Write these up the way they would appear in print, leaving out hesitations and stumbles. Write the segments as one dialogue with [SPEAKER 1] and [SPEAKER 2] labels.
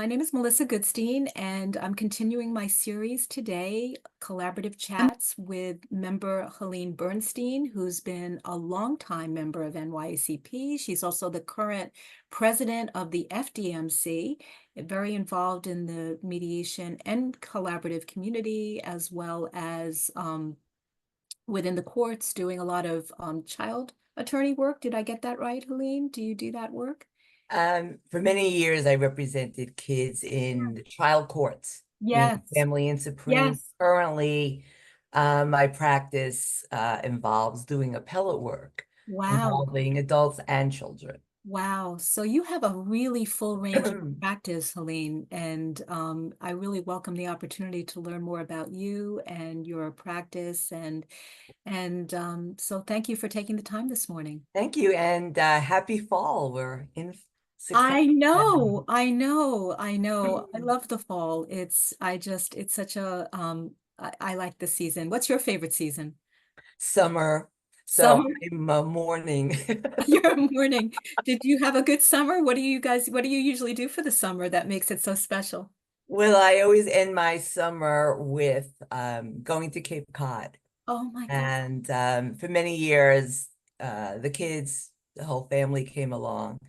[SPEAKER 1] My name is Melissa Goodstein, and I'm continuing my series today, Collaborative Chats with member Helene Bernstein, who's been a longtime member of NYACP. She's also the current president of the FDMC, very involved in the mediation and collaborative community, as well as within the courts, doing a lot of child attorney work. Did I get that right, Helene? Do you do that work?
[SPEAKER 2] For many years, I represented kids in trial courts, being
[SPEAKER 1] Yes,
[SPEAKER 2] family and supreme.
[SPEAKER 1] yes.
[SPEAKER 2] Currently, my practice involves doing appellate work
[SPEAKER 1] Wow.
[SPEAKER 2] involving adults and children.
[SPEAKER 1] Wow. So you have a really full range of practice, Helene, and I really welcome the opportunity to learn more about you and your practice. And so thank you for taking the time this morning.
[SPEAKER 2] Thank you, and happy fall. We're in September.
[SPEAKER 1] I know, I know, I know. I love the fall. It's such a, I like the season. What's your favorite season?
[SPEAKER 2] Summer, so
[SPEAKER 1] Summer?
[SPEAKER 2] I'm a morning.
[SPEAKER 1] Your morning. Did you have a good summer? What do you usually do for the summer that makes it so special?
[SPEAKER 2] Well, I always end my summer with going to Cape Cod.
[SPEAKER 1] Oh my God.
[SPEAKER 2] And for many years, the kids, the whole family came along.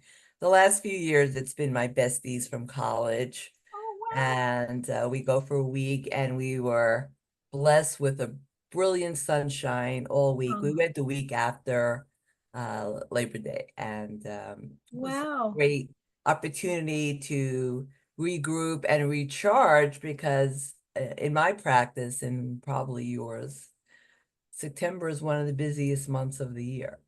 [SPEAKER 2] The last few years, it's been my besties from college.
[SPEAKER 1] Oh
[SPEAKER 2] And we go for a week, and we were blessed with a brilliant sunshine all week. We
[SPEAKER 1] wow.
[SPEAKER 2] went the week after Labor Day, and it was a
[SPEAKER 1] Wow.
[SPEAKER 2] great opportunity to regroup and recharge because in my practice, and probably yours, September is one of the busiest months of the year.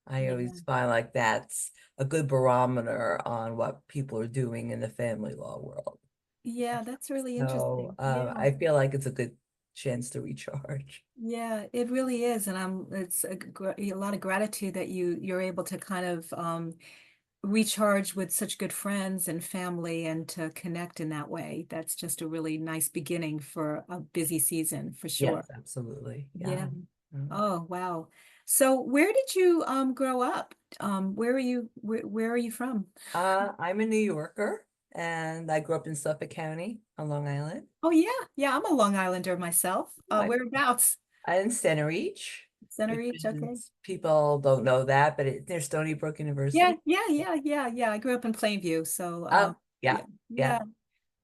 [SPEAKER 2] I
[SPEAKER 1] Yeah.
[SPEAKER 2] always find like that's a good barometer on what people are doing in the family law world.
[SPEAKER 1] Yeah, that's really
[SPEAKER 2] So
[SPEAKER 1] interesting. Yeah.
[SPEAKER 2] I feel like it's a good chance to recharge.
[SPEAKER 1] Yeah, it really is. And it's a lot of gratitude that you're able to kind of recharge with such good friends and family and to connect in that way. That's just a really nice beginning for a busy season for sure.
[SPEAKER 2] Yes, absolutely.
[SPEAKER 1] Yeah.
[SPEAKER 2] Yeah. Mm.
[SPEAKER 1] Oh, wow. So where did you grow up? Where are you from?
[SPEAKER 2] I'm a New Yorker, and I grew up in Suffolk County on Long Island.
[SPEAKER 1] Oh yeah. Yeah, I'm a Long Islander myself.
[SPEAKER 2] I,
[SPEAKER 1] Whereabouts?
[SPEAKER 2] I in Center Reach,
[SPEAKER 1] Center
[SPEAKER 2] which
[SPEAKER 1] Reach, okay.
[SPEAKER 2] is, people don't know that, but it's near Stony Brook
[SPEAKER 1] Yeah,
[SPEAKER 2] University.
[SPEAKER 1] yeah. I grew up in Plainview, so
[SPEAKER 2] Oh, yeah,
[SPEAKER 1] yeah,
[SPEAKER 2] yeah.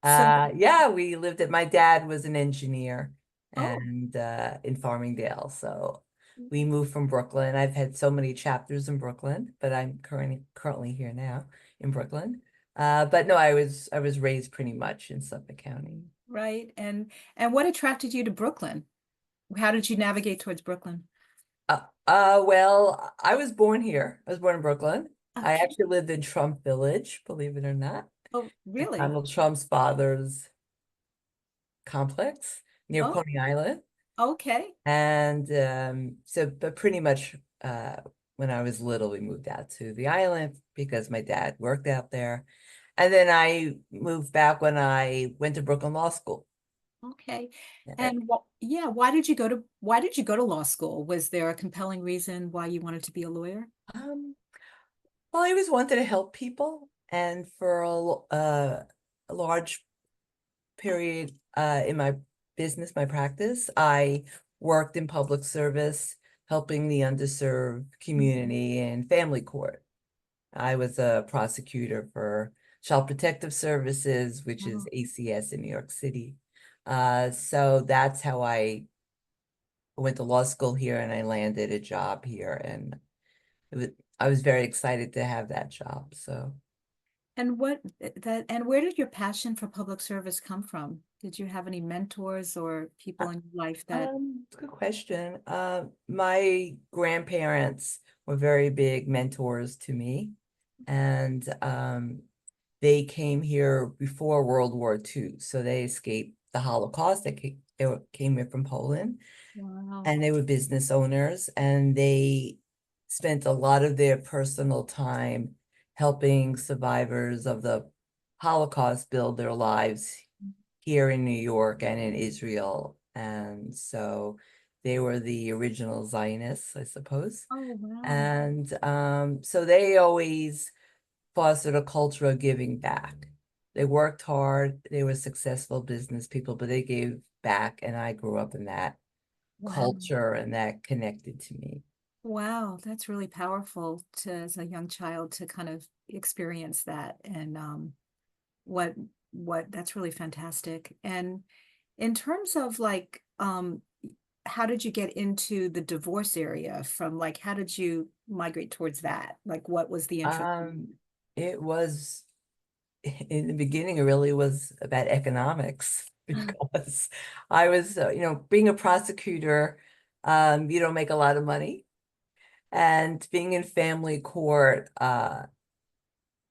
[SPEAKER 1] yeah. So
[SPEAKER 2] Yeah, we lived at, my dad was an engineer
[SPEAKER 1] oh,
[SPEAKER 2] and in Farmingdale. So we moved from Brooklyn. I've had so many chapters in Brooklyn, but I'm currently here now in Brooklyn. But no, I was raised pretty much in Suffolk County.
[SPEAKER 1] right. And what attracted you to Brooklyn? How did you navigate towards Brooklyn?
[SPEAKER 2] Well, I was born here. I was born in Brooklyn. I
[SPEAKER 1] Okay.
[SPEAKER 2] actually lived in Trump Village, believe it or not.
[SPEAKER 1] Oh, really?
[SPEAKER 2] Donald Trump's father's complex near
[SPEAKER 1] Oh,
[SPEAKER 2] Coney Island.
[SPEAKER 1] okay.
[SPEAKER 2] And so, but pretty much when I was little, we moved out to the island because my dad worked out there. And then I moved back when I went to Brooklyn Law School.
[SPEAKER 1] Okay.
[SPEAKER 2] Uh,
[SPEAKER 1] And yeah, why did you go to law school? Was there a compelling reason why you wanted to be a lawyer?
[SPEAKER 2] Um, well, I always wanted to help people, and for a large period in my business, my practice, I worked in public service, helping the underserved
[SPEAKER 1] Mhm.
[SPEAKER 2] community in family court. I was a prosecutor for Child Protective Services, which is
[SPEAKER 1] Oh,
[SPEAKER 2] ACS in New York City. So that's how I went to law school here, and I landed a job here, and it was, I was very excited to have that job. So
[SPEAKER 1] and and where did your passion for public service come from? Did you have any mentors or
[SPEAKER 2] uh,
[SPEAKER 1] people in your life that
[SPEAKER 2] it's a good question. My grandparents were very big mentors to me, and they came here before World War II, so they escaped the Holocaust. Came here from Poland,
[SPEAKER 1] wow.
[SPEAKER 2] and they were business owners, and they spent a lot of their personal time helping survivors of the Holocaust build their lives here in New York and in Israel. And so they were the original Zionists, I suppose.
[SPEAKER 1] Oh, wow.
[SPEAKER 2] And so they always fostered a culture of giving back. They worked hard. They were successful business people, but they gave back, and I grew up in that
[SPEAKER 1] Wow.
[SPEAKER 2] culture, and that connected to me.
[SPEAKER 1] Wow, that's really powerful to, as a young child, to kind of experience that. And what that's really fantastic. And in terms of like, how did you get into the divorce area from, like, how did you migrate towards that? Like, what was the interest?
[SPEAKER 2] It was in the beginning, it really was about economics because I was, being a prosecutor, you don't make a lot of money. And being in family court,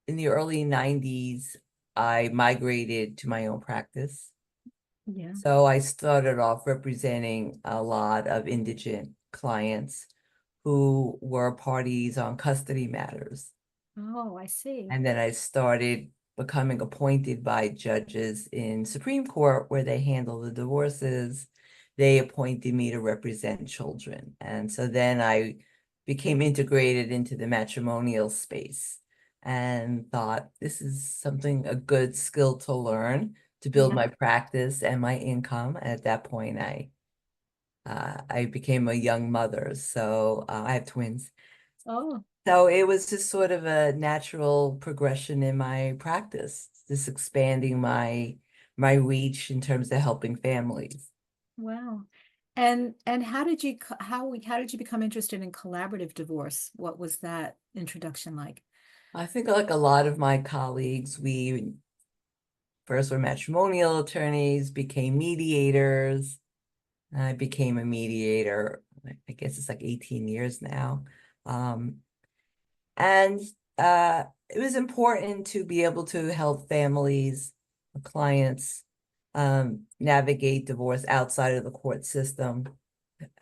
[SPEAKER 2] in the early 90s, I migrated to my own practice.
[SPEAKER 1] Yeah.
[SPEAKER 2] So I started off representing a lot of indigent clients who were parties on custody matters.
[SPEAKER 1] Oh, I see.
[SPEAKER 2] And then I started becoming appointed by judges in Supreme Court where they handle the divorces. They appointed me to represent children. And so then I became integrated into the matrimonial space and thought this is something, a good skill to learn to build
[SPEAKER 1] Yeah.
[SPEAKER 2] my practice and my income. At that point, I became a young mother. So I have twins.
[SPEAKER 1] Oh,
[SPEAKER 2] So it was just sort of a natural progression in my practice, just expanding my reach in terms of helping families.
[SPEAKER 1] wow. And how did you how did you become interested in collaborative divorce? What was that introduction like?
[SPEAKER 2] I think like a lot of my colleagues, we first were matrimonial attorneys, became mediators. I became a mediator, I guess it's like 18 years now. Um, And it was important to be able to help families, clients, navigate divorce outside of the court system.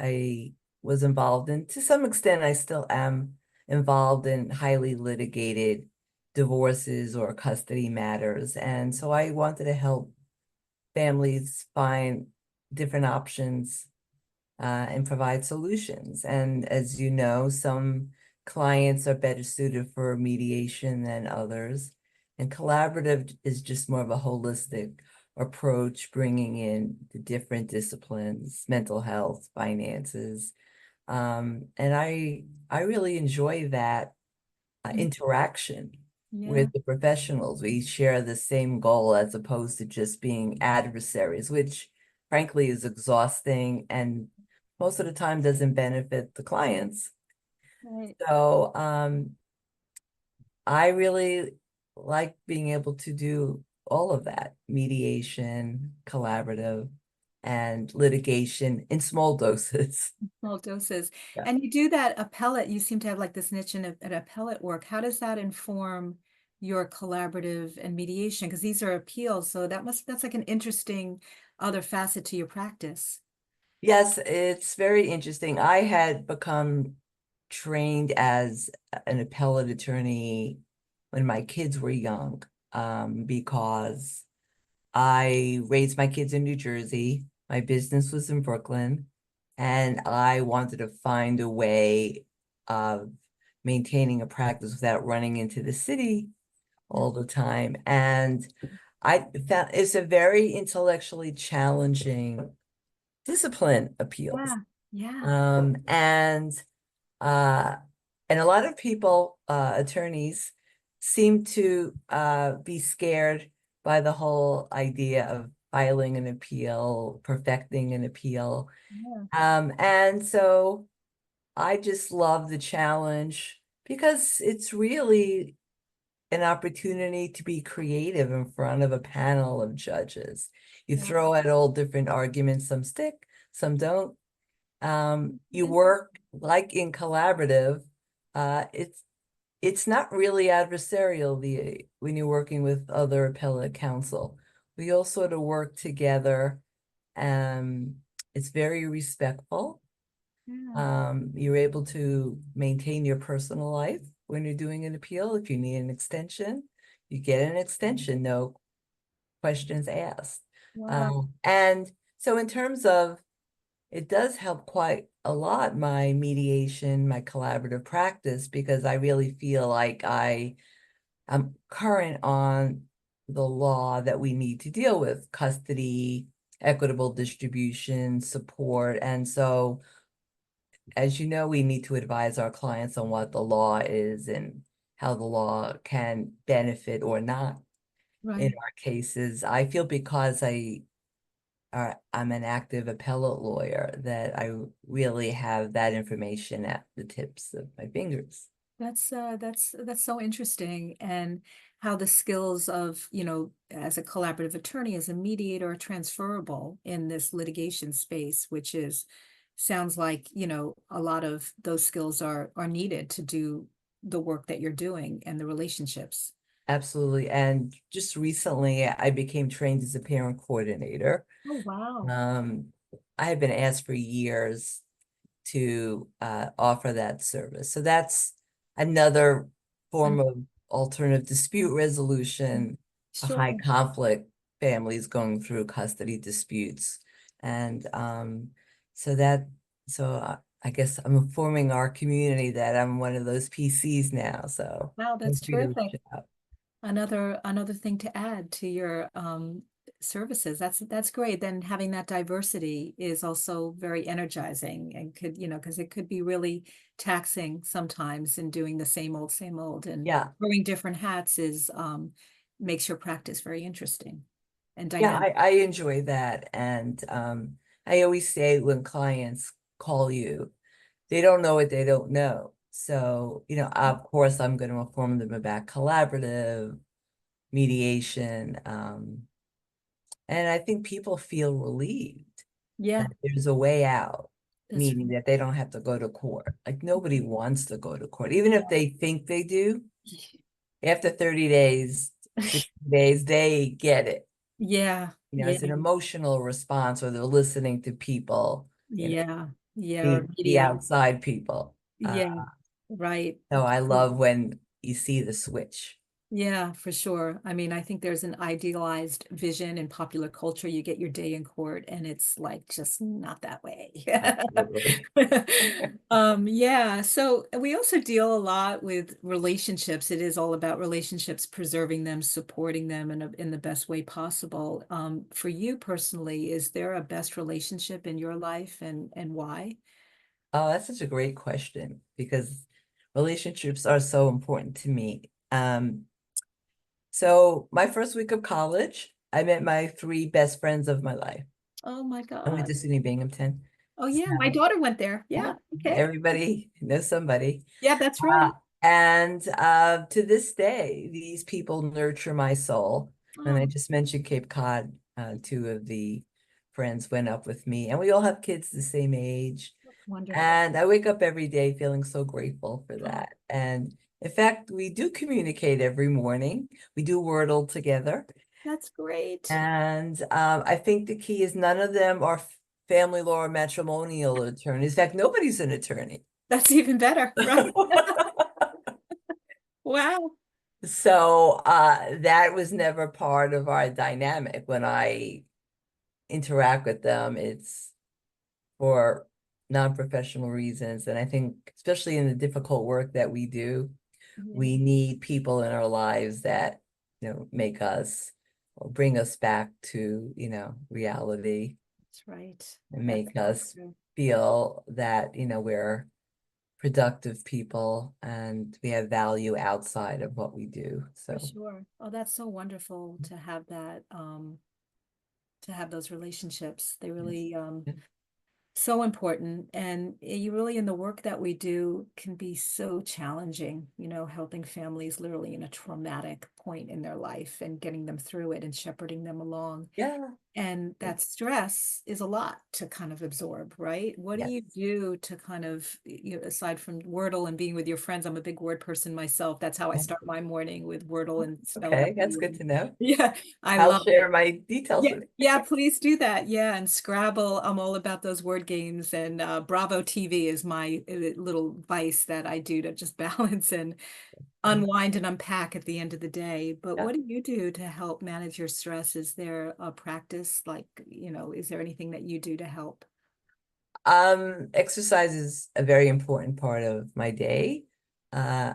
[SPEAKER 2] I was involved in, to some extent, I still am involved in highly litigated divorces or custody matters. And so I wanted to help families find different options and provide solutions. And as you know, some clients are better suited for mediation than others. And collaborative is just more of a holistic approach, bringing in the different disciplines, mental health, finances. And I really enjoy that
[SPEAKER 1] Mm.
[SPEAKER 2] interaction
[SPEAKER 1] Yeah,
[SPEAKER 2] with the professionals. We share the same goal as opposed to just being adversaries, which frankly is exhausting and most of the time doesn't benefit the clients.
[SPEAKER 1] right.
[SPEAKER 2] So I really like being able to do all of that, mediation, collaborative, and litigation in small doses.
[SPEAKER 1] Small doses.
[SPEAKER 2] Yeah.
[SPEAKER 1] And you do that appellate, you seem to have like this niche in an appellate work. How does that inform your collaborative and mediation? Because these are appeals, so that's like an interesting other facet to your practice.
[SPEAKER 2] Yes, it's very interesting. I had become trained as an appellate attorney when my kids were young, because I raised my kids in New Jersey. My business was in Brooklyn, and I wanted to find a way of maintaining a practice without running into the city
[SPEAKER 1] Yeah.
[SPEAKER 2] all the time. And I found it's a very intellectually challenging discipline, appeals.
[SPEAKER 1] Yeah. Yeah.
[SPEAKER 2] Um, and uh, and a lot of people, attorneys, seem to be scared by the whole idea of filing an appeal, perfecting an appeal.
[SPEAKER 1] Yeah.
[SPEAKER 2] And so I just love the challenge because it's really an opportunity to be creative in front of a panel of judges. You
[SPEAKER 1] Wow.
[SPEAKER 2] throw out all different arguments, some stick, some don't. You
[SPEAKER 1] And
[SPEAKER 2] work like in collaborative. It's not really adversarial when you're working with other appellate counsel. We all sort of work together. It's very respectful.
[SPEAKER 1] yeah.
[SPEAKER 2] You're able to maintain your personal life when you're doing an appeal. If you need an extension, you get an extension, no questions asked.
[SPEAKER 1] Wow.
[SPEAKER 2] And so in terms of, it does help quite a lot my mediation, my collaborative practice, because I really feel like I'm current on the law that we need to deal with: custody, equitable distribution, support. And so, as you know, we need to advise our clients on what the law is and how the law can benefit or not in
[SPEAKER 1] Right.
[SPEAKER 2] our cases. I feel because I'm an active appellate lawyer that I really have that information at the tips of my fingers.
[SPEAKER 1] That's so interesting, and how the skills of, as a collaborative attorney, as a mediator, are transferable in this litigation space, which is sounds like, a lot of those skills are needed to do the work that you're doing and the relationships.
[SPEAKER 2] Absolutely. And just recently, I became trained as a parent coordinator.
[SPEAKER 1] Oh, wow.
[SPEAKER 2] Um, I have been asked for years to offer that service. So that's another form
[SPEAKER 1] And
[SPEAKER 2] of alternative dispute resolution for high
[SPEAKER 1] sure.
[SPEAKER 2] conflict families going through custody disputes. And so that, I guess I'm informing our community that I'm one of those PCs now. So
[SPEAKER 1] Wow,
[SPEAKER 2] feel
[SPEAKER 1] that's
[SPEAKER 2] free to reach
[SPEAKER 1] terrific.
[SPEAKER 2] out.
[SPEAKER 1] Another thing to add to your services. That's great. Then having that diversity is also very energizing, and could, because it could be really taxing sometimes in doing the same old, and
[SPEAKER 2] Yeah.
[SPEAKER 1] wearing different hats is makes your practice very interesting and
[SPEAKER 2] Yeah,
[SPEAKER 1] dynamic.
[SPEAKER 2] I enjoy that. And I always say when clients call you, they don't know what they don't know. So, of course, I'm going to inform them about collaborative mediation. And I think people feel relieved
[SPEAKER 1] Yeah,
[SPEAKER 2] that there's a way out,
[SPEAKER 1] that's
[SPEAKER 2] meaning that they don't have to go to court. Like nobody wants to go to court, even if they think they do. After 30 days, 60 days, they get it.
[SPEAKER 1] yeah, yeah,
[SPEAKER 2] It's an emotional response, or they're listening to people,
[SPEAKER 1] yeah, yeah, or
[SPEAKER 2] the
[SPEAKER 1] mediate.
[SPEAKER 2] outside people.
[SPEAKER 1] Yeah, right.
[SPEAKER 2] So I love when you see the switch.
[SPEAKER 1] Yeah, for sure. I mean, I think there's an idealized vision in popular culture. You get your day in court and it's like just not that way.
[SPEAKER 2] Absolutely.
[SPEAKER 1] Yeah. So we also deal a lot with relationships. It is all about relationships, preserving them, supporting them in the best way possible. For you personally, is there a best relationship in your life, and why?
[SPEAKER 2] Oh, that's such a great question because relationships are so important to me. So my first week of college, I met my three best friends of my life.
[SPEAKER 1] Oh my
[SPEAKER 2] I went
[SPEAKER 1] God.
[SPEAKER 2] to SUNY Binghamton.
[SPEAKER 1] Oh yeah, my
[SPEAKER 2] So
[SPEAKER 1] daughter went there.
[SPEAKER 2] yeah,
[SPEAKER 1] Yeah. Okay.
[SPEAKER 2] everybody knows somebody.
[SPEAKER 1] Yeah, that's
[SPEAKER 2] Uh,
[SPEAKER 1] right.
[SPEAKER 2] and to this day, these people nurture my soul. And I
[SPEAKER 1] Oh,
[SPEAKER 2] just mentioned Cape Cod. Two of the friends went up with me, and we all have kids the same age.
[SPEAKER 1] wonderful.
[SPEAKER 2] And I wake up every day feeling so grateful for
[SPEAKER 1] Oh,
[SPEAKER 2] that. And in fact, we do communicate every morning. We do Wordle together.
[SPEAKER 1] that's great.
[SPEAKER 2] And I think the key is none of them are family law or matrimonial attorneys. In fact, nobody's an attorney.
[SPEAKER 1] That's even better, right? Wow.
[SPEAKER 2] So that was never part of our dynamic. When I interact with them, it's for non-professional reasons. And I think, especially in the difficult work that we do,
[SPEAKER 1] Yeah,
[SPEAKER 2] we need people in our lives that, make us or bring us back to, reality,
[SPEAKER 1] that's right.
[SPEAKER 2] and
[SPEAKER 1] That's
[SPEAKER 2] make
[SPEAKER 1] so
[SPEAKER 2] us
[SPEAKER 1] true.
[SPEAKER 2] feel that, we're productive people and we have value outside of what we do.
[SPEAKER 1] For
[SPEAKER 2] So,
[SPEAKER 1] sure. Oh, that's so wonderful to have that, to have those relationships. They
[SPEAKER 2] yes.
[SPEAKER 1] really, so important. And you really, in the work that we do, can be so challenging, helping families literally in a traumatic point in their life and getting them through it and shepherding them along.
[SPEAKER 2] Yeah.
[SPEAKER 1] And that stress is a lot to kind of absorb, right? What do
[SPEAKER 2] Yes.
[SPEAKER 1] you do to kind of, aside from Wordle and being with your friends? I'm a big word person myself. That's how I
[SPEAKER 2] Yeah.
[SPEAKER 1] start my morning, with Wordle and spell out.
[SPEAKER 2] Okay, that's good to know.
[SPEAKER 1] Yeah, I
[SPEAKER 2] I'll
[SPEAKER 1] love
[SPEAKER 2] share
[SPEAKER 1] it.
[SPEAKER 2] my details
[SPEAKER 1] Yeah,
[SPEAKER 2] with you.
[SPEAKER 1] yeah, please do that. Yeah, and Scrabble, I'm all about those word games. And Bravo TV is my little vice that I do to just balance and unwind and unpack at the end of the day. But
[SPEAKER 2] Yeah.
[SPEAKER 1] what do you do to help manage your stress? Is there a practice, like, is there anything that you do to help?
[SPEAKER 2] Exercise is a very important part of my day. Uh,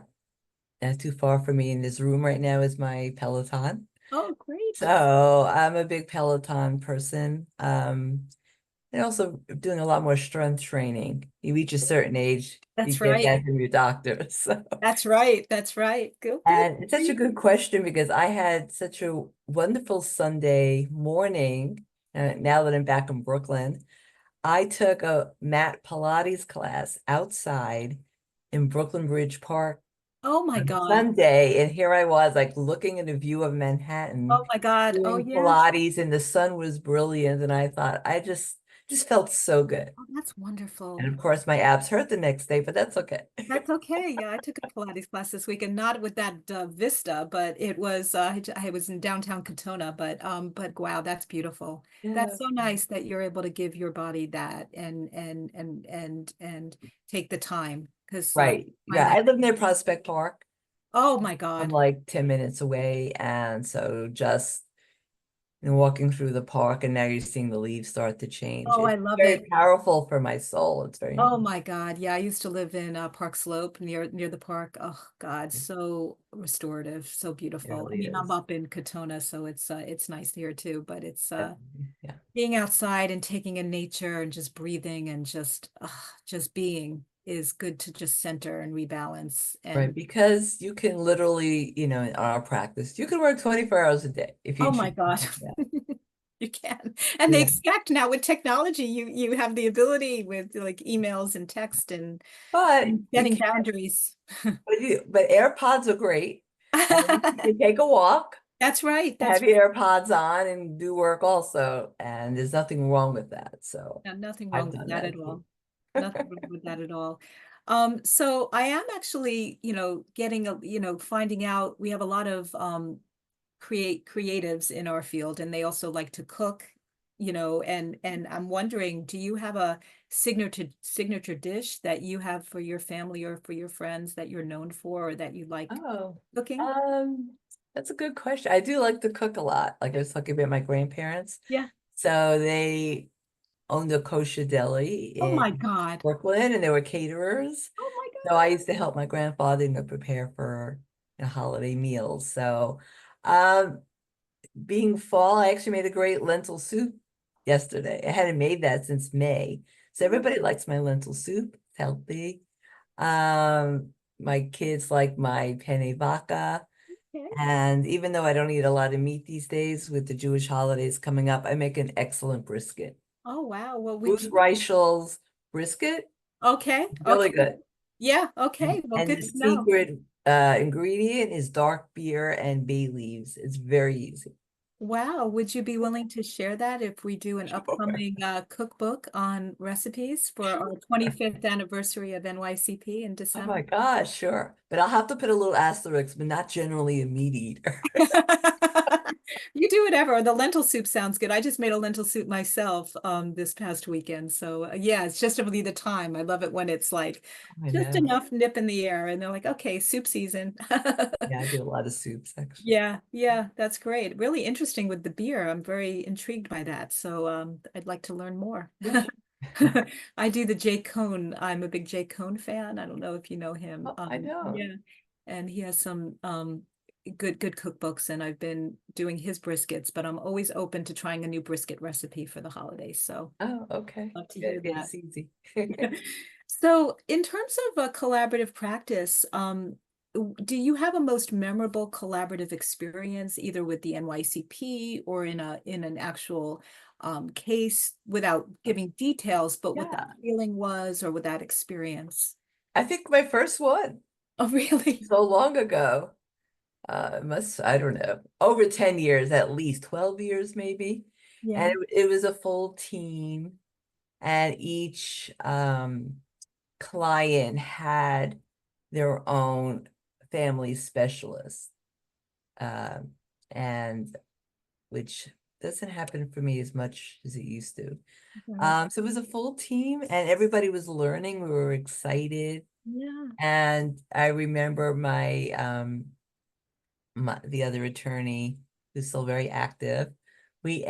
[SPEAKER 2] Not too far from me in this room right now is my Peloton.
[SPEAKER 1] Oh, great.
[SPEAKER 2] So I'm a big Peloton person. And also doing a lot more strength training. You reach a certain age, you
[SPEAKER 1] That's
[SPEAKER 2] get
[SPEAKER 1] right.
[SPEAKER 2] that from your doctor. So,
[SPEAKER 1] That's right. That's right. Good, good
[SPEAKER 2] and it's
[SPEAKER 1] for
[SPEAKER 2] such a
[SPEAKER 1] you.
[SPEAKER 2] good question because I had such a wonderful Sunday morning. Now that I'm back in Brooklyn, I took a mat Pilates class outside in Brooklyn Bridge Park
[SPEAKER 1] Oh my
[SPEAKER 2] on
[SPEAKER 1] God.
[SPEAKER 2] Sunday, and here I was like looking at a view of
[SPEAKER 1] Oh
[SPEAKER 2] Manhattan,
[SPEAKER 1] my God. Oh
[SPEAKER 2] doing
[SPEAKER 1] yeah.
[SPEAKER 2] Pilates, and the sun was brilliant, and I thought I just felt so good.
[SPEAKER 1] Oh, that's
[SPEAKER 2] And
[SPEAKER 1] wonderful.
[SPEAKER 2] of course, my abs hurt the next day, but that's okay.
[SPEAKER 1] That's okay. Yeah, I took a Pilates class this week, and not with that Vista, but it was I was in downtown Katona, but wow, that's beautiful.
[SPEAKER 2] Yeah,
[SPEAKER 1] That's so nice that you're able to give your body that and take the time because
[SPEAKER 2] right.
[SPEAKER 1] I find
[SPEAKER 2] Yeah,
[SPEAKER 1] that
[SPEAKER 2] I live near Prospect Park.
[SPEAKER 1] oh my
[SPEAKER 2] I'm
[SPEAKER 1] God.
[SPEAKER 2] like 10 minutes away, and so just walking through the park, and now you're seeing the leaves start to change.
[SPEAKER 1] Oh, I
[SPEAKER 2] It's
[SPEAKER 1] love
[SPEAKER 2] very
[SPEAKER 1] it.
[SPEAKER 2] powerful for my soul. It's very
[SPEAKER 1] Oh
[SPEAKER 2] nice.
[SPEAKER 1] my God. Yeah, I used to live in Park Slope near the park. Oh God, so restorative, so
[SPEAKER 2] It
[SPEAKER 1] beautiful. I
[SPEAKER 2] really
[SPEAKER 1] mean, I'm
[SPEAKER 2] is.
[SPEAKER 1] up in Katona, so it's nice here too, but it's
[SPEAKER 2] Yeah.
[SPEAKER 1] being outside and taking in nature and just breathing and just being is good to just center and rebalance.
[SPEAKER 2] Right,
[SPEAKER 1] And
[SPEAKER 2] because you can literally, in our practice, you can work 24 hours a day if you
[SPEAKER 1] oh my
[SPEAKER 2] choose to
[SPEAKER 1] God,
[SPEAKER 2] do that.
[SPEAKER 1] you can. And they
[SPEAKER 2] Yeah.
[SPEAKER 1] expect now with technology, you have the ability with like emails and text
[SPEAKER 2] But
[SPEAKER 1] and
[SPEAKER 2] you
[SPEAKER 1] setting
[SPEAKER 2] can't,
[SPEAKER 1] boundaries.
[SPEAKER 2] but AirPods are great. And you can take a walk,
[SPEAKER 1] That's right. That's
[SPEAKER 2] have your AirPods on and do work also. And there's nothing wrong with that. So
[SPEAKER 1] yeah, nothing wrong
[SPEAKER 2] I've
[SPEAKER 1] with
[SPEAKER 2] done
[SPEAKER 1] that
[SPEAKER 2] that
[SPEAKER 1] at
[SPEAKER 2] too.
[SPEAKER 1] all. Nothing wrong with that at all. So I am actually, getting finding out we have a lot of creatives in our field and they also like to cook, and I'm wondering, do you have a signature dish that you have for your family or for your friends that you're known for or that you like
[SPEAKER 2] Oh,
[SPEAKER 1] cooking?
[SPEAKER 2] um, that's a good question. I do like to cook a lot. Like I was talking about my grandparents.
[SPEAKER 1] Yeah.
[SPEAKER 2] So they owned a kosher deli
[SPEAKER 1] Oh my
[SPEAKER 2] in
[SPEAKER 1] God.
[SPEAKER 2] Brooklyn, and they were caterers.
[SPEAKER 1] Oh my
[SPEAKER 2] So I
[SPEAKER 1] God.
[SPEAKER 2] used to help my grandfather, prepare for holiday meals. So, um, being fall, I actually made a great lentil soup yesterday. I hadn't made that since May. So everybody likes my lentil soup. It's healthy. My kids like my penne vodka.
[SPEAKER 1] Okay.
[SPEAKER 2] And even though I don't eat a lot of meat these days with the Jewish holidays coming up, I make an excellent brisket.
[SPEAKER 1] Oh wow. Well,
[SPEAKER 2] Ruth Reichel's brisket,
[SPEAKER 1] okay.
[SPEAKER 2] really
[SPEAKER 1] Okay.
[SPEAKER 2] good.
[SPEAKER 1] Yeah, okay. Well,
[SPEAKER 2] And
[SPEAKER 1] good
[SPEAKER 2] the
[SPEAKER 1] to know.
[SPEAKER 2] secret ingredient is dark beer and bay leaves. It's very easy.
[SPEAKER 1] Wow. Would you be willing to share that if we do an
[SPEAKER 2] Sure.
[SPEAKER 1] upcoming cookbook on recipes for our
[SPEAKER 2] Sure.
[SPEAKER 1] 25th anniversary of NYCP in
[SPEAKER 2] Oh my
[SPEAKER 1] December?
[SPEAKER 2] gosh, sure. But I'll have to put a little asterisk, but not generally a meat eater.
[SPEAKER 1] You do whatever. The lentil soup sounds good. I just made a lentil soup myself this past weekend. So yeah, it's just really the time. I love it when it's like
[SPEAKER 2] I
[SPEAKER 1] just
[SPEAKER 2] know.
[SPEAKER 1] enough nip in the air and they're like, okay, soup season.
[SPEAKER 2] Yeah, I do a lot of soups actually.
[SPEAKER 1] Yeah, yeah, that's great. Really interesting with the beer. I'm very intrigued by that. So I'd like to learn more.
[SPEAKER 2] Yeah.
[SPEAKER 1] I do the Jay Cone. I'm a big Jay Cone fan. I don't know if you know him.
[SPEAKER 2] Oh, I know.
[SPEAKER 1] Yeah. And he has some good cookbooks and I've been doing his briskets, but I'm always open to trying a new brisket recipe for the holidays. So
[SPEAKER 2] Oh, okay.
[SPEAKER 1] love to
[SPEAKER 2] Good.
[SPEAKER 1] hear that.
[SPEAKER 2] It's easy.
[SPEAKER 1] So, in terms of a collaborative practice, do you have a most memorable collaborative experience, either with the NYCP or in an actual case, without giving details, but what that
[SPEAKER 2] Yeah.
[SPEAKER 1] feeling was or with that experience?
[SPEAKER 2] I think my first one
[SPEAKER 1] Oh, really?
[SPEAKER 2] so long ago. I don't know, over 10 years, at least 12 years maybe. And
[SPEAKER 1] Yeah.
[SPEAKER 2] it was a full team, and each client had their own family specialist. Um, and which doesn't happen for me as much as it used to.
[SPEAKER 1] Right.
[SPEAKER 2] So it was a full team and everybody was learning. We were excited.
[SPEAKER 1] Yeah.
[SPEAKER 2] And I remember the other attorney who's still very active. We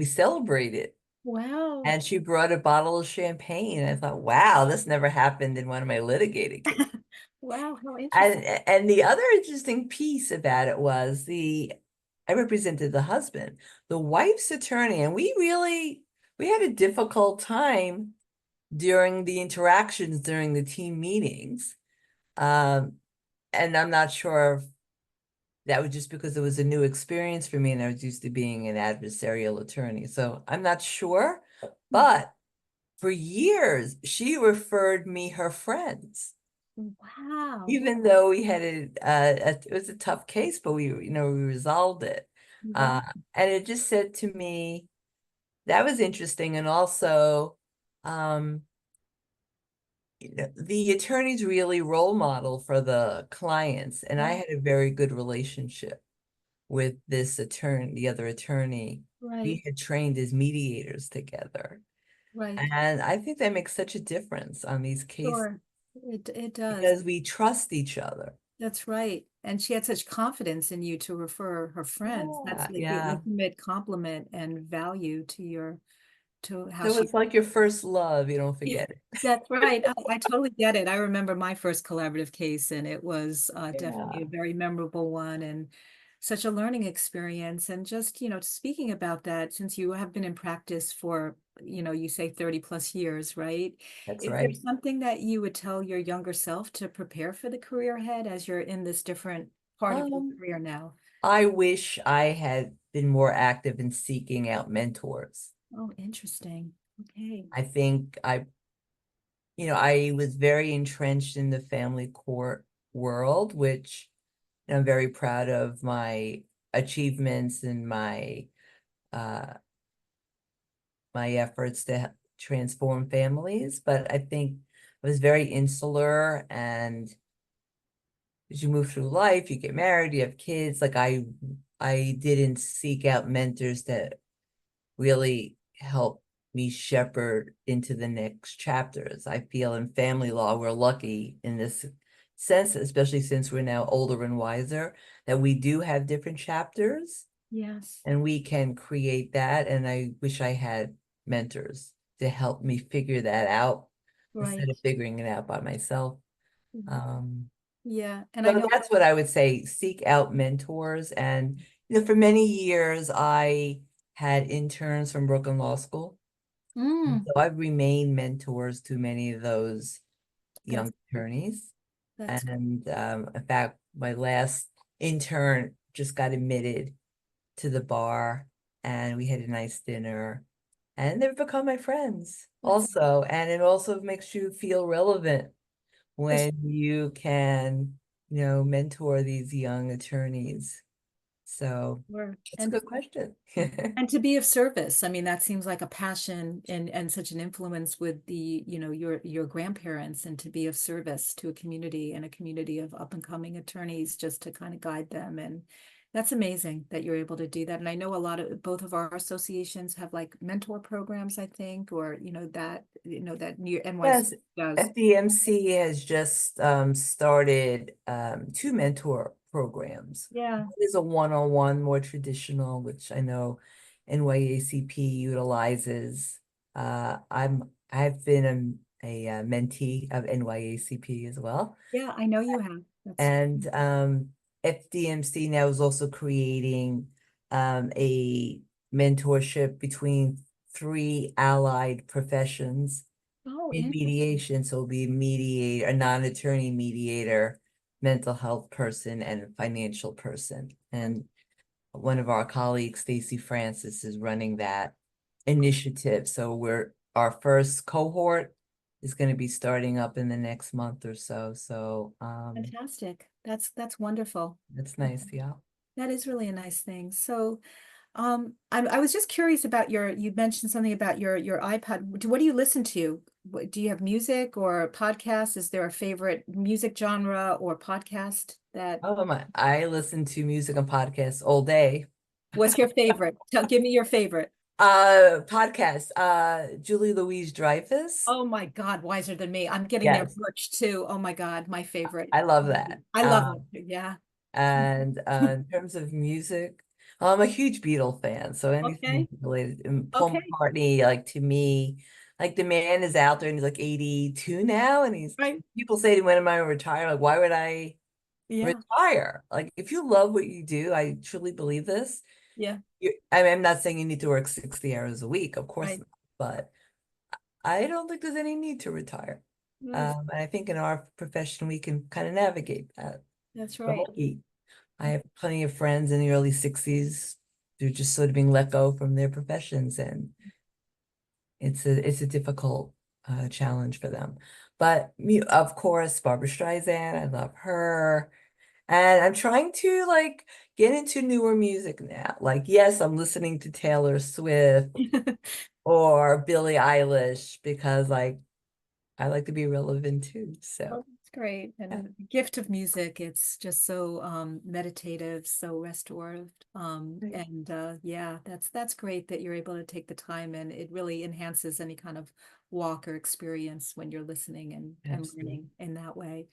[SPEAKER 2] celebrated,
[SPEAKER 1] Wow.
[SPEAKER 2] and she brought a bottle of champagne. I thought, wow, this never happened in one of my litigated cases.
[SPEAKER 1] Wow, how interesting.
[SPEAKER 2] And the other interesting piece about it was the I represented the husband, the wife's attorney, and we had a difficult time during the interactions during the team meetings. Um, and I'm not sure if that was just because it was a new experience for me and I was used to being an adversarial attorney. So I'm not sure, but for years, she referred me her friends,
[SPEAKER 1] Wow.
[SPEAKER 2] even though we had it was a tough case, but we resolved it.
[SPEAKER 1] Wow.
[SPEAKER 2] Uh, and it just said to me, that was interesting. And also, um, the attorney's really role model for the clients. And I
[SPEAKER 1] Yeah.
[SPEAKER 2] had a very good relationship with this attorney, the other attorney.
[SPEAKER 1] Right.
[SPEAKER 2] We had trained as mediators together.
[SPEAKER 1] Right.
[SPEAKER 2] And I think that makes such a difference on these cases
[SPEAKER 1] Sure. It does.
[SPEAKER 2] because we trust each other.
[SPEAKER 1] That's right. And she had such confidence in you to refer her friends. That's
[SPEAKER 2] Yeah,
[SPEAKER 1] like the
[SPEAKER 2] yeah.
[SPEAKER 1] ultimate compliment and value to to how
[SPEAKER 2] So
[SPEAKER 1] she.
[SPEAKER 2] it's like your first love, you don't
[SPEAKER 1] Yeah,
[SPEAKER 2] forget it.
[SPEAKER 1] that's right. I totally get it. I remember my first collaborative case, and it was definitely a
[SPEAKER 2] Yeah,
[SPEAKER 1] very memorable one and such a learning experience. And just, speaking about that, since you have been in practice for, you say 30 plus years, right?
[SPEAKER 2] that's
[SPEAKER 1] Is there
[SPEAKER 2] right.
[SPEAKER 1] something that you would tell your younger self to prepare for the career ahead as you're in this different part of your
[SPEAKER 2] Um,
[SPEAKER 1] career now?
[SPEAKER 2] I wish I had been more active in seeking out mentors.
[SPEAKER 1] Oh, interesting. Okay.
[SPEAKER 2] I think I was very entrenched in the family court world, which I'm very proud of my achievements and uh my efforts to transform families. But I think I was very insular, and as you move through life, you get married, you have kids. Like I didn't seek out mentors that really help me shepherd into the next chapters. I feel in family law, we're lucky in this sense, especially since we're now older and wiser, that we do have different chapters
[SPEAKER 1] Yes.
[SPEAKER 2] and we can create that. And I wish I had mentors to help me figure that out instead
[SPEAKER 1] Right.
[SPEAKER 2] of figuring it out by myself.
[SPEAKER 1] Mhm.
[SPEAKER 2] Um,
[SPEAKER 1] Yeah. And I
[SPEAKER 2] so
[SPEAKER 1] know.
[SPEAKER 2] that's what I would say, seek out mentors. And, for many years, I had interns from Brooklyn Law School. And
[SPEAKER 1] Mm,
[SPEAKER 2] so I've remained mentors to many of those
[SPEAKER 1] that's
[SPEAKER 2] young attorneys.
[SPEAKER 1] that's
[SPEAKER 2] And in fact, my last intern just got admitted to the bar and we had a nice dinner. And they've become my friends
[SPEAKER 1] that's
[SPEAKER 2] also. And it also makes you feel relevant
[SPEAKER 1] for
[SPEAKER 2] when you can, mentor these young attorneys. So
[SPEAKER 1] sure.
[SPEAKER 2] it's a good question.
[SPEAKER 1] And to be of service. I mean, that seems like a passion and such an influence with your grandparents, and to be of service to a community and a community of up and coming attorneys just to kind of guide them. And that's amazing that you're able to do that. And I know a lot of both of our associations have like mentor programs, I think, or that near NYC
[SPEAKER 2] Yes,
[SPEAKER 1] does.
[SPEAKER 2] FDMC has just started two mentor programs.
[SPEAKER 1] Yeah.
[SPEAKER 2] One is a one-on-one, more traditional, which I know NYACP utilizes. I've been a mentee of NYACP as well.
[SPEAKER 1] Yeah, I know you have. That's
[SPEAKER 2] And FDMC now is also creating a mentorship between three allied professions
[SPEAKER 1] oh,
[SPEAKER 2] in
[SPEAKER 1] interesting.
[SPEAKER 2] mediation. So it'll be a mediator, a non-attorney mediator, mental health person, and a financial person. And one of our colleagues, Stacy Francis, is running that initiative. So our first cohort is going to be starting up in the next month or so. So
[SPEAKER 1] Fantastic. That's wonderful.
[SPEAKER 2] that's nice. Yeah.
[SPEAKER 1] That is really a nice thing. So, I was just curious about you mentioned something about your iPod. What do you listen to? Do you have music or podcasts? Is there a favorite music genre or podcast that,
[SPEAKER 2] Oh my, I listen to music and podcasts all day.
[SPEAKER 1] what's your favorite? Give me your favorite.
[SPEAKER 2] Podcast, Julie Louise Dreyfus.
[SPEAKER 1] Oh my God, wiser than me. I'm getting there
[SPEAKER 2] Yes,
[SPEAKER 1] merch too. Oh my God, my favorite.
[SPEAKER 2] I love that.
[SPEAKER 1] I love it. Yeah.
[SPEAKER 2] And in terms of music, I'm a huge Beatle fan. So anything
[SPEAKER 1] Okay.
[SPEAKER 2] related, and Paul
[SPEAKER 1] Okay.
[SPEAKER 2] McCartney, like to me, like the man is out there and he's like 82 now, and
[SPEAKER 1] Right.
[SPEAKER 2] people say to him, when am I retire? Like, why would I,
[SPEAKER 1] Yeah.
[SPEAKER 2] retire. Like if you love what you do, I truly believe this.
[SPEAKER 1] Yeah.
[SPEAKER 2] I mean, I'm not saying you need to work 60 hours a week, of course
[SPEAKER 1] Right.
[SPEAKER 2] not, but I don't think there's any need to retire.
[SPEAKER 1] That's
[SPEAKER 2] And I think in our profession, we can kind of navigate that.
[SPEAKER 1] that's
[SPEAKER 2] The
[SPEAKER 1] right.
[SPEAKER 2] whole heat. I have plenty of friends in the early 60s. They're just sort of being let go from their professions, and it's a difficult challenge for them. But of course, Barbara Streisand, I love her. And I'm trying to like get into newer music now. Like, yes, I'm listening to Taylor Swift or Billie Eilish because like I like to be relevant too. So
[SPEAKER 1] Well, that's great.
[SPEAKER 2] yeah,
[SPEAKER 1] And the gift of music, it's just so meditative, so restorative.
[SPEAKER 2] great.
[SPEAKER 1] And yeah, that's great that you're able to take the time, and it really enhances any kind of walk or experience when you're listening and
[SPEAKER 2] Absolutely.
[SPEAKER 1] learning in that way.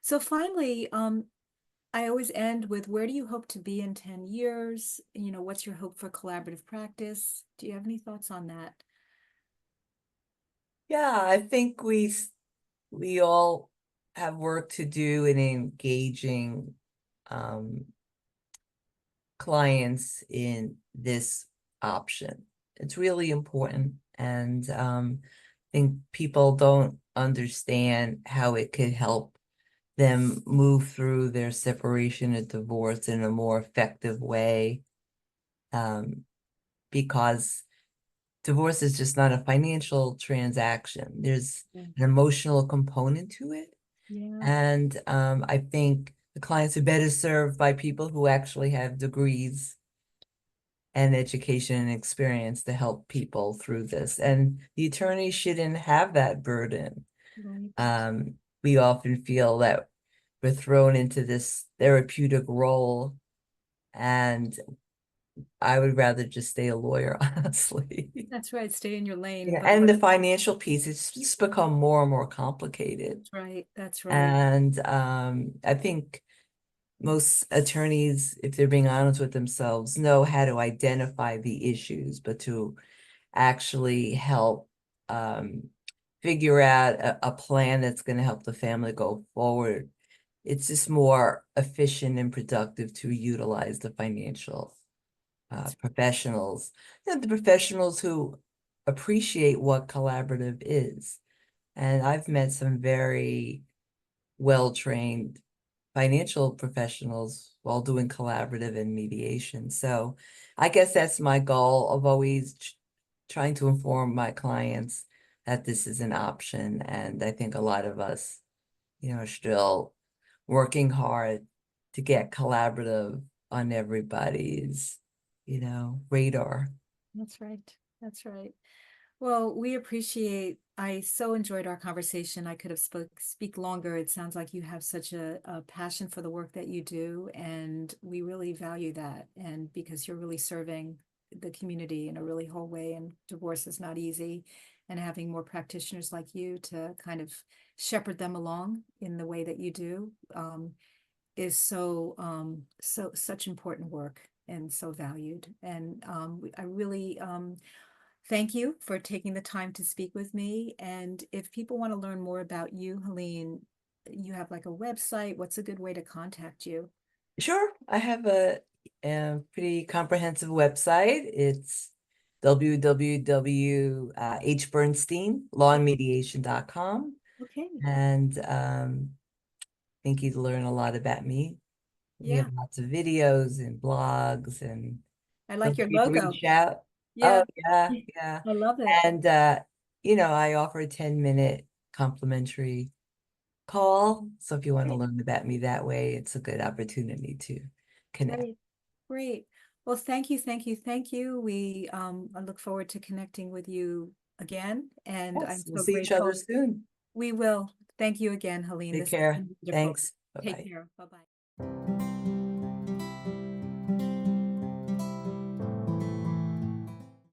[SPEAKER 1] So finally, I always end with, where do you hope to be in 10 years? You know, what's your hope for collaborative practice? Do you have any thoughts on that?
[SPEAKER 2] Yeah, I think we all have work to do in engaging um clients in this option. It's really important. And I think people don't understand how it could help them move through their separation and divorce in a more effective way. Um, because divorce is just not a financial transaction. There's
[SPEAKER 1] Yeah.
[SPEAKER 2] an emotional component to it.
[SPEAKER 1] Yeah,
[SPEAKER 2] And I think the clients are better served by people who actually have degrees and education and experience to help people through this. And the attorney shouldn't have that burden.
[SPEAKER 1] right.
[SPEAKER 2] Um, we often feel that we're thrown into this therapeutic role, and I would rather just stay a lawyer, honestly.
[SPEAKER 1] That's right. Stay in your lane,
[SPEAKER 2] Yeah,
[SPEAKER 1] but
[SPEAKER 2] and the financial piece, it's just become more and more complicated.
[SPEAKER 1] that's right. That's right.
[SPEAKER 2] And I think most attorneys, if they're being honest with themselves, know how to identify the issues, but to actually help figure out a plan that's going to help the family go forward. It's just more efficient and productive to utilize the financial
[SPEAKER 1] That's
[SPEAKER 2] professionals, the professionals who appreciate what collaborative is. And I've met some very well-trained financial professionals while doing collaborative and mediation. So I guess that's my goal of always trying to inform my clients that this is an option. And I think a lot of us, are still working hard to get collaborative on everybody's, radar.
[SPEAKER 1] that's right. That's right. Well, we appreciate, I so enjoyed our conversation. I could have speak longer. It sounds like you have such a passion for the work that you do, and we really value that. And because you're really serving the community in a really whole way, and divorce is not easy, and having more practitioners like you to kind of shepherd them along in the way that you do, is so such important work and so valued. And I really thank you for taking the time to speak with me. And if people want to learn more about you, Helene, you have like a website. What's a good way to contact you?
[SPEAKER 2] Sure, I have a pretty comprehensive website. It's www.hbernsteinlawandmediation.com.
[SPEAKER 1] Okay.
[SPEAKER 2] And I think you'd learn a lot about me. We have
[SPEAKER 1] Yeah.
[SPEAKER 2] lots of videos and blogs, and
[SPEAKER 1] I
[SPEAKER 2] feel
[SPEAKER 1] like your
[SPEAKER 2] free to
[SPEAKER 1] logo.
[SPEAKER 2] reach out.
[SPEAKER 1] Yeah.
[SPEAKER 2] Oh, yeah, yeah.
[SPEAKER 1] I love it.
[SPEAKER 2] And I offer a 10-minute complimentary call. So if you want to
[SPEAKER 1] Okay.
[SPEAKER 2] learn about me that way, it's a good opportunity to connect.
[SPEAKER 1] Great. Great. Well, thank you, thank you, thank you. I look forward to connecting with you again, and I'm
[SPEAKER 2] Yes, we'll
[SPEAKER 1] so
[SPEAKER 2] see each other
[SPEAKER 1] grateful.
[SPEAKER 2] soon.
[SPEAKER 1] We will. Thank you again, Helene.
[SPEAKER 2] Take
[SPEAKER 1] This has
[SPEAKER 2] care.
[SPEAKER 1] been wonderful.
[SPEAKER 2] Thanks.
[SPEAKER 1] Take
[SPEAKER 2] Bye-bye.
[SPEAKER 1] care. Bye-bye.